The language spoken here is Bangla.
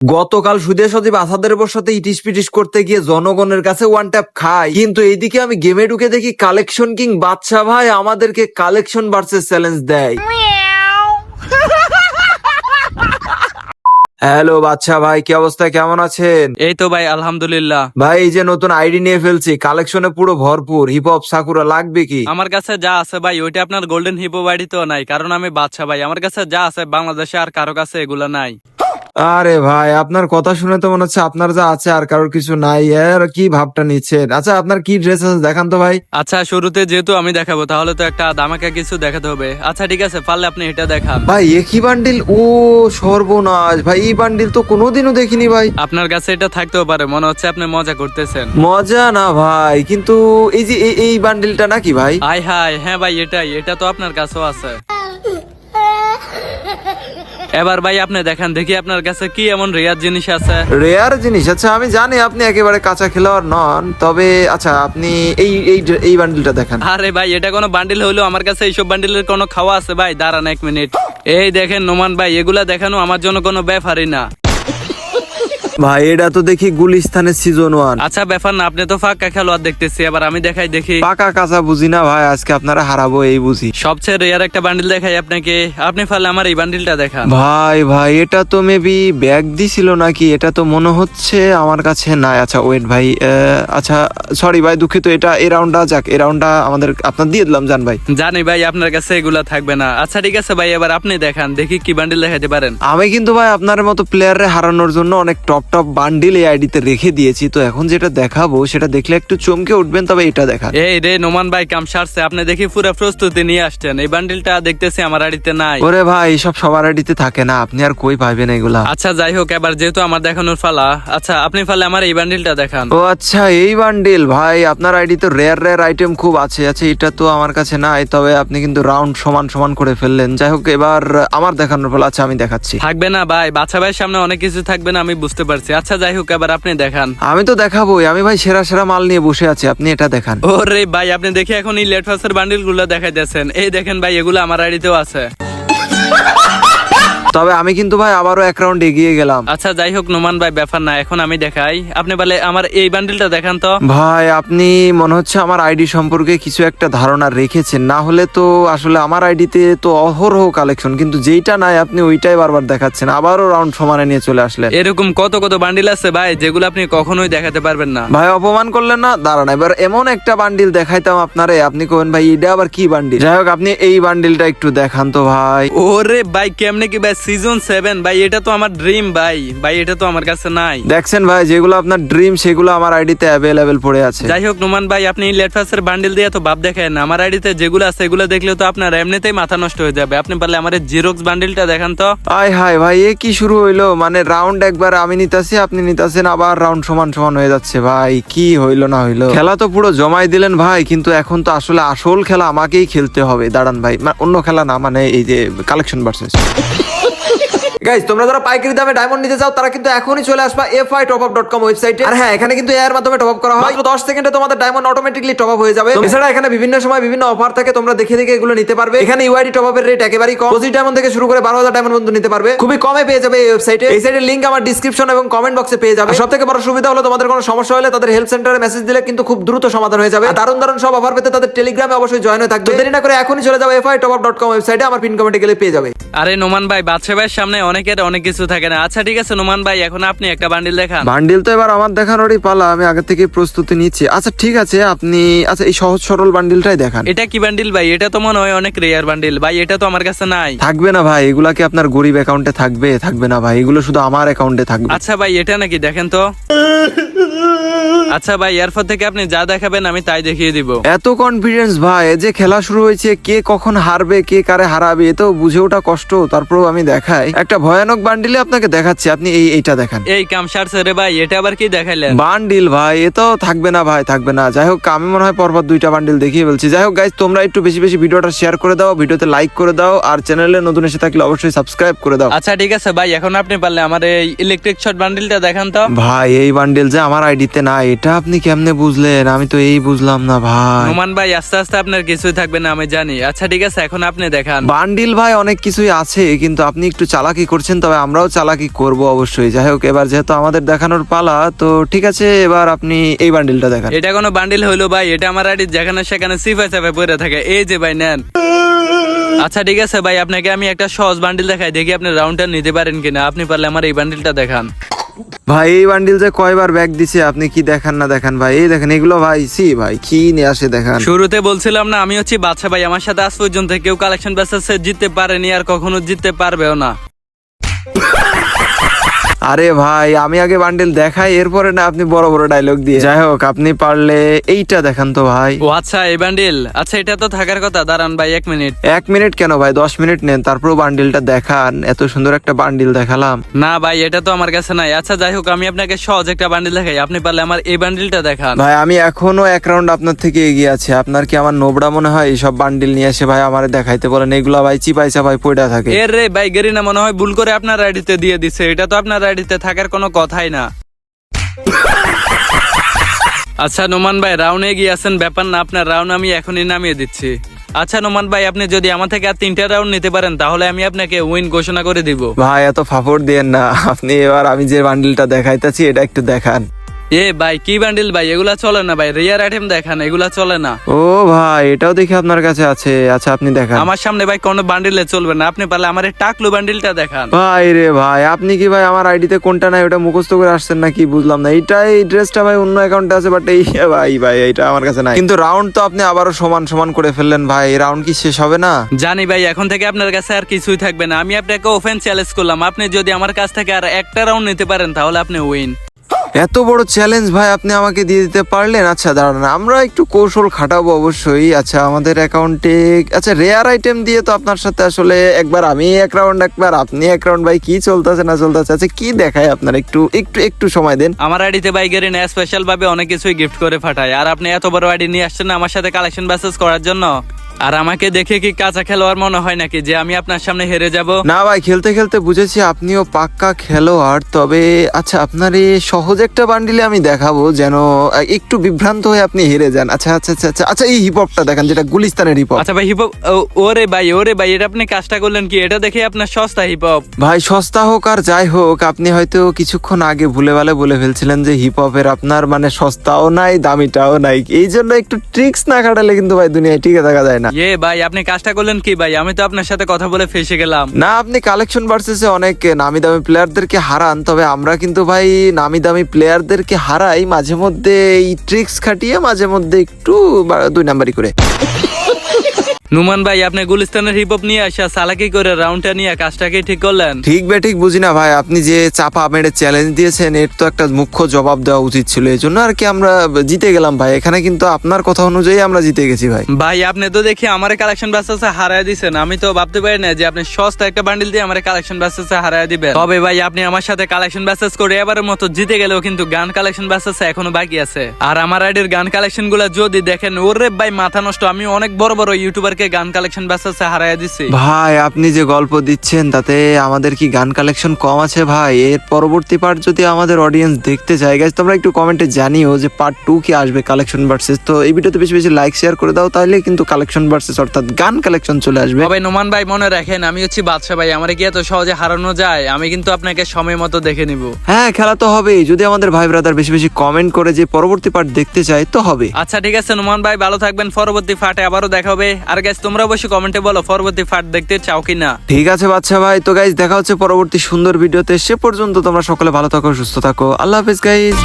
গতকাল সুদে সজীব আসাদের সাথে ইটিস পিটিস করতে গিয়ে জনগণের কাছে ওয়ান ট্যাপ খাই, কিন্তু এইদিকে আমি গেমে ঢুকে দেখি কালেকশন কিং বাদশা ভাই আমাদেরকে কালেকশন ভার্সেস চ্যালেঞ্জ দেয়। হ্যালো বাদশা ভাই, কি অবস্থা, কেমন আছেন? এই তো ভাই আলহামদুলিল্লাহ। ভাই এই যে নতুন আইডি নিয়ে ফেলছি, কালেকশনে পুরো ভরপুর, হিপ হপ সাকুরা লাগবে কি? আমার কাছে যা আছে ভাই ওইটা আপনার গোল্ডেন হিপো বাড়ি তো নাই, কারণ আমি বাদশা ভাই। আমার কাছে যা আছে বাংলাদেশে আর কারো কাছে এগুলা নাই। আরে ভাই, আপনার কথা শুনে তো মনে হচ্ছে আপনার যা আছে আর কারোর কিছু নাই। এর কি ভাবটা নিচ্ছেন? আচ্ছা আপনার কি ড্রেস আছে দেখান তো ভাই। আচ্ছা শুরুতে যেহেতু আমি দেখাবো তাহলে তো একটা দামাকা কিছু দেখাতে হবে। আচ্ছা ঠিক আছে, পারলে আপনি এটা দেখান। ভাই একই বান্ডিল? ও সর্বনাশ ভাই, এই বান্ডিল তো কোনোদিনও দেখিনি ভাই। আপনার কাছে এটা থাকতেও পারে, মনে হচ্ছে আপনি মজা করতেছেন। মজা না ভাই, কিন্তু এই যে এই বান্ডিলটা নাকি ভাই? আয় হায়, হ্যাঁ ভাই এটাই, এটা তো আপনার কাছেও আছে। এবার ভাই আপনি দেখান দেখি আপনার কাছে কি এমন রেয়ার জিনিস আছে। রেয়ার জিনিস? আচ্ছা আমি জানি আপনি একেবারে কাঁচা খেলোয়াড় নন, তবে আচ্ছা আপনি এই এই এই বান্ডিলটা দেখান। আরে ভাই এটা কোনো বান্ডিল হইলো? আমার কাছে এইসব বান্ডিলের কোনো খাওয়া আছে ভাই? দাঁড়ান এক মিনিট। এই দেখেন নোমান ভাই, এগুলা দেখানো আমার জন্য কোনো ব্যাপারই না। ভাই এটা তো দেখি গুলিস্তানের সিজন 1। আচ্ছা ব্যাপার না, আপনি তো ফাঁকা খেলোয়াড় দেখতেছি, এবার আমি দেখাই দেখি। পাকা কাঁচা বুঝি না ভাই, আজকে আপনারা হারাবো এই বুঝি। সবচেয়ে রেয়ার একটা বান্ডিল দেখাই আপনাকে, আপনি পারলে আমার এই বান্ডিলটা দেখান। ভাই ভাই এটা তো মেবি ব্যাগ দিছিল নাকি, এটা তো মনে হচ্ছে আমার কাছে নাই। আচ্ছা ওয়েট ভাই, আচ্ছা সরি ভাই, দুঃখিত। এটা এই রাউন্ডটা যাক, এই রাউন্ডটা আমাদের আপনার দিয়ে দিলাম জান ভাই। জানি ভাই আপনার কাছে এগুলা থাকবে না। আচ্ছা ঠিক আছে ভাই, এবার আপনি দেখান দেখি কি বান্ডিল দেখাতে পারেন। আমি কিন্তু ভাই আপনার মতো প্লেয়ারে হারানোর জন্য অনেক টপ টপ বান্ডিল এই আইডিতে রেখে দিয়েছি, তো এখন যেটা দেখাবো সেটা দেখলে একটু চমকে উঠবেন, তবে এটা দেখান। এই রে নোমান ভাই, কাম সারছে, আপনি দেখি পুরো প্রস্তুতি নিয়ে আসছেন। এই বান্ডিলটা দেখতেছি আমার আড়িতে নাই। ওরে ভাই সব সবার আইডিতে থাকে না, আপনি আর কই পাইবেন এগুলা। আচ্ছা যাই হোক, এবার যেহেতু আমার দেখানোর ফালা, আচ্ছা আপনি পারলে আমার এই বান্ডিলটা দেখান। ও আচ্ছা এই বান্ডিল, ভাই আপনার আইডি তো রেয়ার রেয়ার আইটেম খুব আছে। আচ্ছা এটা তো আমার কাছে নাই, তবে আপনি কিন্তু রাউন্ড সমান সমান করে ফেললেন। যাই হোক এবার আমার দেখানোর ফলে, আচ্ছা আমি দেখাচ্ছি। থাকবে না ভাই, বাচ্চা ভাইয়ের সামনে অনেক কিছু থাকবে না, আমি বুঝতে পারছি। আচ্ছা যাই হোক, এবার আপনি দেখান। আমি তো দেখাবোই, আমি ভাই সেরা সেরা মাল নিয়ে বসে আছি, আপনি এটা দেখান। ওরে ভাই আপনি দেখি এখন এই লেট ফাসের বান্ডিল গুলো দেখাইতেছেন। এই দেখেন ভাই, এগুলো আমার আইডিতেও আছে। তবে আমি কিন্তু ভাই আবারও এক রাউন্ড এগিয়ে গেলাম। আচ্ছা যাই হোক নোমান ভাই, ব্যাপার না, এখন আমি দেখাই। আপনি বলে আমার এই বান্ডিলটা দেখান তো। ভাই আপনি মনে হচ্ছে আমার আইডি সম্পর্কে কিছু একটা ধারণা রেখেছেন, না হলে তো আসলে আমার আইডিতে তো অহরহ কালেকশন, কিন্তু যেইটা নাই আপনি ওইটাই বারবার দেখাচ্ছেন, আবারও রাউন্ড সমানে নিয়ে চলে আসলেন। এরকম কত কত বান্ডিল আছে ভাই, যেগুলো আপনি কখনোই দেখাতে পারবেন না। ভাই অপমান করলেন না, দাঁড়ান এবার এমন একটা বান্ডিল দেখাইতাম আপনারে, আপনি কবেন ভাই এটা আবার কি বান্ডিল। যাই হোক আপনি এই বান্ডিলটা একটু দেখান তো ভাই। ওরে ভাই কেমনে কি ভাই, সিজন 7 ভাই, এটা তো আমার ড্রিম ভাই। ভাই এটা তো আমার কাছে নাই। দেখছেন ভাই, যেগুলো আপনার ড্রিম সেগুলো আমার আইডিতে অ্যাভেলেবেল পড়ে আছে। যাই হোক নোমান ভাই, আপনি লেট ফাসের বান্ডিল দিয়ে তো ভাব দেখায় না। আমার আইডিতে যেগুলো আছে এগুলো দেখলে তো আপনার এমনিতেই মাথা নষ্ট হয়ে যাবে। আপনি পারলে আমার জিরক্স বান্ডিলটা দেখান তো। আয় হায় ভাই, এ কি শুরু হইলো? মানে রাউন্ড একবার আমি নিতাছি, আপনি নিতাছেন, আবার রাউন্ড সমান সমান হয়ে যাচ্ছে। ভাই কি হইলো না হইলো, খেলা তো পুরো জমাই দিলেন ভাই, কিন্তু এখন তো আসলে আসল খেলা আমাকেই খেলতে হবে। দাঁড়ান ভাই, অন্য খেলা না, মানে এই যে কালেকশন ভার্সেস। গাইস তোমরা যারা পাইকারি দামে ডায়মন্ড নিতে চাও তারা কিন্তু এখনই চলে আসবা fitopup.com ওয়েবসাইটে। আর হ্যাঁ, এখানে কিন্তু এর মাধ্যমে টপ আপ করা হয়, মাত্র 10 সেকেন্ডে তোমাদের ডায়মন্ড অটোমেটিক্যালি টপ আপ হয়ে যাবে। এছাড়া এখানে বিভিন্ন সময় বিভিন্ন অফার থাকে, তোমরা দেখে দেখে এগুলো নিতে পারবে। এখানে ইউআইডি টপ আপের রেট একেবারেই কম, 25 ডায়মন্ড থেকে শুরু করে 12,000 ডায়মন্ড পর্যন্ত নিতে পারবে, খুবই কমে পেয়ে যাবে এই ওয়েবসাইটে। এই সাইটের লিংক আমার ডেসক্রিপশন এবং কমেন্ট বক্সে পেয়ে যাবে। সবথেকে বড় সুবিধা হলো তোমাদের কোনো সমস্যা হলে তাদের হেল্প সেন্টারে মেসেজ দিলে কিন্তু খুব দ্রুত সমাধান হয়ে যাবে। দারুণ দারুণ সব অফার পেতে তাদের টেলিগ্রামে অবশ্যই জয়েন হয়ে থাকবে। দেরি না করে এখনই চলে যাও fitopup.com ওয়েবসাইটে, আমার পিন কমেন্টে গেলে পেয়ে যাবে। আরে নোমান ভাই, বাদশা ভাইয়ের সামনে অনেকের অনেক কিছু থাকে না। আচ্ছা ঠিক আছে নোমান ভাই, এখন আপনি একটা বান্ডিল দেখান। বান্ডিল তো এবার আমার দেখানোরই পালা, আমি আগে থেকে প্রস্তুতি নিচ্ছি। আচ্ছা ঠিক আছে আপনি, আচ্ছা এই সহজ সরল বান্ডিলটাই দেখান। এটা কি বান্ডিল ভাই? এটা তো মনে হয় অনেক রেয়ার বান্ডিল ভাই, এটা তো আমার কাছে নাই। থাকবে না ভাই, এগুলা কি আপনার গরিব অ্যাকাউন্টে থাকবে? থাকবে না ভাই, এগুলো শুধু আমার অ্যাকাউন্টে থাকবে। আচ্ছা ভাই এটা নাকি, দেখেন তো। আচ্ছা ভাই, এরপর থেকে আপনি যা দেখাবেন আমি তাই দেখিয়ে দিব। এত কনফিডেন্স ভাই, যে খেলা শুরু হয়েছে, কে কখন হারবে কে কারে হারাবে এ তো বুঝে ওঠা কষ্ট। তারপরেও আমি দেখাই একটা ভয়ানক বান্ডিলে আপনাকে দেখাচ্ছি, আপনি এইটা দেখান। এই কাম সারছে রে ভাই, এটা আবার কি দেখাইলেন? বান্ডিল ভাই এ তো থাকবে না ভাই, থাকবে না। যাই হোক আমি মনে হয় পরপর 2টা বান্ডিল দেখিয়ে ফেলছি। যাই হোক গাইজ, তোমরা একটু বেশি বেশি ভিডিওটা শেয়ার করে দাও, ভিডিওতে লাইক করে দাও, আর চ্যানেলে নতুন এসে থাকলে অবশ্যই সাবস্ক্রাইব করে দাও। আচ্ছা ঠিক আছে ভাই, এখন আপনি পারলে আমার এই ইলেকট্রিক শট বান্ডিলটা দেখান তো। ভাই এই বান্ডিল যে আমার আইডিতে না, এটা আপনি কেমনে বুঝলেন? আমি তো এই বুঝলাম না ভাই। নোমান ভাই আস্তে আস্তে আপনার কিছুই থাকবে না আমি জানি। আচ্ছা ঠিক আছে, এখন আপনি দেখান। বান্ডিল ভাই অনেক কিছুই আছে, কিন্তু আপনি একটু চালাকি করছেন, তবে আমরাও চালাকি করব অবশ্যই। যাই হোক, এবার যেহেতু আমাদের দেখানোর পালা, তো ঠিক আছে, এবার আপনি এই বান্ডিলটা দেখান। এটা কোনো বান্ডিল হইলো ভাই? এটা আমার আইডি যেখানে সেখানে সিফাই সাফাই পড়ে থাকে। এই যে ভাই নেন। আচ্ছা ঠিক আছে ভাই, আপনাকে আমি একটা সহজ বান্ডিল দেখাই, দেখি আপনি রাউন্ডটা নিতে পারেন কিনা। আপনি পারলে আমার এই বান্ডিলটা দেখান। ভাই এই বান্ডিল যে কয়বার ব্যাগ দিছে, আপনি কি দেখান না দেখান ভাই। এই দেখেন এগুলো ভাই, সি ভাই কি নিয়ে আসে দেখান। শুরুতে বলছিলাম না আমি হচ্ছি বাদশা ভাই, আমার সাথে আজ পর্যন্ত কেউ কালেকশন বেসে জিততে পারেনি আর কখনো জিততে পারবেও না। আরে ভাই আমি আগে বান্ডিল দেখাই, এরপরে না আপনি বড় বড় ডায়লগ দিয়ে। যাই হোক, আপনি পারলে এইটা দেখান তো ভাই। ও আচ্ছা, এই বান্ডিল। আচ্ছা এটা তো থাকার কথা, দাঁড়ান ভাই 1 মিনিট। 1 মিনিট কেন ভাই, 10 মিনিট নেন, তারপর বান্ডিলটা দেখান। এত সুন্দর একটা বান্ডিল দেখালাম। না ভাই এটা তো আমার কাছে নাই। আচ্ছা যাই হোক, আমি আপনাকে সহজ একটা বান্ডিল দেখাই, আপনি পারলে আমার এই বান্ডিলটা দেখান। ভাই আমি এখনো 1 রাউন্ড আপনার থেকে এগিয়ে আছি। আপনার কি আমার নোবড়া মনে হয় এইসব বান্ডিল নিয়ে এসে ভাই আমারে দেখাইতে বলেন? এগুলা ভাই চিপাইচা ভাই পড়া থাকে। এর রে ভাই, গেরিনা মনে হয় ভুল করে আপনার আইডিতে দিয়ে দিছে। এটা তো আপনার আইডিতে থাকার কোনো কথাই না। আচ্ছা নোমান ভাই, রাউন্ড এগিয়ে আছেন, ব্যাপার না, আপনার রাউন্ড আমি এখনই নামিয়ে দিচ্ছি। আচ্ছা নোমান ভাই, আপনি যদি আমার থেকে আর 3টা রাউন্ড নিতে পারেন তাহলে আমি আপনাকে উইন ঘোষণা করে দিব। ভাই এত ফাফড় দিয়েন না আপনি। এবার আমি যে বান্ডিলটা দেখাইতেছি এটা একটু দেখান। এ ভাই কি বান্ডিল ভাই? এগুলা চলে না ভাই, রিয়ার আইটেম দেখান, এগুলা চলে না। ও ভাই এটাও দেখি আপনার কাছে আছে। আচ্ছা আপনি দেখান। আমার সামনে ভাই কোনো বান্ডিলে চলবে না, আপনি পারলে আমার এই টাকলু বান্ডিলটা দেখান। ভাই রে ভাই, আপনি কি ভাই আমার আইডিতে কোনটা নাই ওটা মুখস্থ করে আসছেন নাকি? বুঝলাম না। এই ড্রেসটা ভাই অন্য অ্যাকাউন্টে আছে, বাট এই ভাই এটা আমার কাছে নাই। কিন্তু রাউন্ড তো আপনি আবারও সমান সমান করে ফেললেন ভাই। রাউন্ড কি শেষ হবে না? জানি ভাই, এখন থেকে আপনার কাছে আর কিছুই থাকবে না। আমি আপনাকে ওপেন চ্যালেঞ্জ করলাম, আপনি যদি আমার কাছ থেকে আর একটা রাউন্ড নিতে পারেন তাহলে আপনি উইন। এত বড় চ্যালেঞ্জ ভাই আপনি আমাকে দিয়ে দিতে পারলেন? আচ্ছা দাঁড়ান, আমরা একটু কৌশল খাটাবো অবশ্যই। আচ্ছা আমাদের অ্যাকাউন্টে আচ্ছা রেয়ার আইটেম দিয়ে তো আপনার সাথে আসলে একবার আমি 1 রাউন্ড একবার আপনি 1 রাউন্ড, ভাই কি চলতেছে না চলতেছে। আচ্ছা কি দেখায় আপনার, একটু একটু একটু সময় দেন। আমার আইডিতে ভাই গেরিনা স্পেশাল ভাবে অনেক কিছুই গিফট করে পাঠায়, আর আপনি এত বড় আইডি নিয়ে আসছেন না আমার সাথে কালেকশন ব্যাসেস করার জন্য। আর আমাকে দেখে কি কাঁচা খেলোয়াড় মনে হয় নাকি যে আমি আপনার সামনে হেরে যাব? না ভাই, খেলতে খেলতে বুঝেছি আপনিও পাক্কা খেলোয়াড়। তবে আচ্ছা আপনার এই সহজ একটা বান্ডিলে আমি দেখাবো, যেন একটু বিভ্রান্ত হয়ে আপনি হেরে যান। আচ্ছা আচ্ছা আচ্ছা আচ্ছা আচ্ছা এই হিপহপটা দেখান, যেটা গুলিস্তানের হিপহপ। আচ্ছা ভাই হিপহপ, ওরে ভাই এটা আপনি কাজটা করলেন কি? এটা দেখে আপনার সস্তা হিপহপ। ভাই সস্তা হোক আর যাই হোক, আপনি হয়তো কিছুক্ষণ আগে ভুলে বলে ফেলছিলেন যে হিপহপের আপনার মানে সস্তাও নাই দামিটাও নাই। এই জন্য একটু ট্রিক্স না খাটালে কিন্তু ভাই দুনিয়ায় টিকে থাকা যায় না। ভাই আপনি কাজটা করলেন কি ভাই? আমি তো আপনার সাথে কথা বলে ফেসে গেলাম। না, আপনি কালেকশন ভার্সেসে অনেক নামি দামি প্লেয়ারদেরকে হারান, তবে আমরা কিন্তু ভাই নামি দামি প্লেয়ারদেরকে হারাই মাঝে মধ্যে এই ট্রিক্স খাটিয়ে, মাঝে মধ্যে একটু 2 নাম্বারি করে। নুমান ভাই আপনি গুলিস্তানের হিপহপ নিয়ে আসা চালাকি করে রাউন্ডটা নিয়ে কাজটাকে ঠিক করলেন। ঠিক ঠিক বুঝি না ভাই, আপনি যে চাপা মেরে চ্যালেঞ্জ দিয়েছেন এর তো একটা মুখ্য জবাব দেওয়া উচিত ছিল। এই জন্য আর কি আমরা জিতে গেলাম ভাই। এখানে কিন্তু আপনার কথা অনুযায়ী আমরা জিতে গেছি ভাই। ভাই আপনি তো দেখি আমার কালেকশন বাসেসে হারায় দিয়েছেন। আমি তো ভাবতে পারি না যে আপনি সস্তা একটা বান্ডিল দিয়ে আমার কালেকশন বাসেসে হারায় দিবেন। তবে ভাই আপনি আমার সাথে কালেকশন বাসেস করে এবারের মতো জিতে গেলেও কিন্তু গান কালেকশন বাসেসে এখনো বাকি আছে। আর আমার আইডির গান কালেকশন গুলা যদি দেখেন, ওরে ভাই মাথা নষ্ট। আমি অনেক বড় বড় ইউটিউবারকে গান কালেকশন বাসেসে হারায় দিছি। ভাই আপনি যে গল্প দিচ্ছেন তাতে আমাদের কি গান কালেকশন কম আছে ভাই? এর পরবর্তী পার্ট যদি আমাদের অডিয়েন্স দেখতে চায় গাইস, তোমরা একটু কমেন্টে জানিও যে পার্ট 2 কি আসবে কালেকশন ভার্সেস। তো এই ভিডিওতে বেশি বেশি লাইক শেয়ার করে দাও, তাহলে কিন্তু কালেকশন ভার্সেস অর্থাৎ গান কালেকশন চলে আসবে। ভাই নোমান ভাই মনে রাখেন, আমি হচ্ছি বাদশা ভাই। আমার কি এত সহজে হারানো যায়? আমি কিন্তু আপনাকে সময় মতো দেখে নিব। হ্যাঁ খেলা তো হবেই, যদি আমাদের ভাই ব্রাদার বেশি বেশি কমেন্ট করে যে পরবর্তী পার্ট দেখতে চায় তো হবে। আচ্ছা ঠিক আছে নোমান ভাই, ভালো থাকবেন। পরবর্তী পার্টে আবারও দেখা হবে। আর গাইস তোমরা অবশ্যই কমেন্টে বলো পরবর্তী পার্ট দেখতে চাও কিনা। ঠিক আছে বাচ্চা ভাই, তো গাইজ দেখা হচ্ছে পরবর্তী সুন্দর ভিডিওতে। সে পর্যন্ত তোমরা সকলে ভালো থাকো, সুস্থ থাকো। আল্লাহ হাফেজ গাইজ।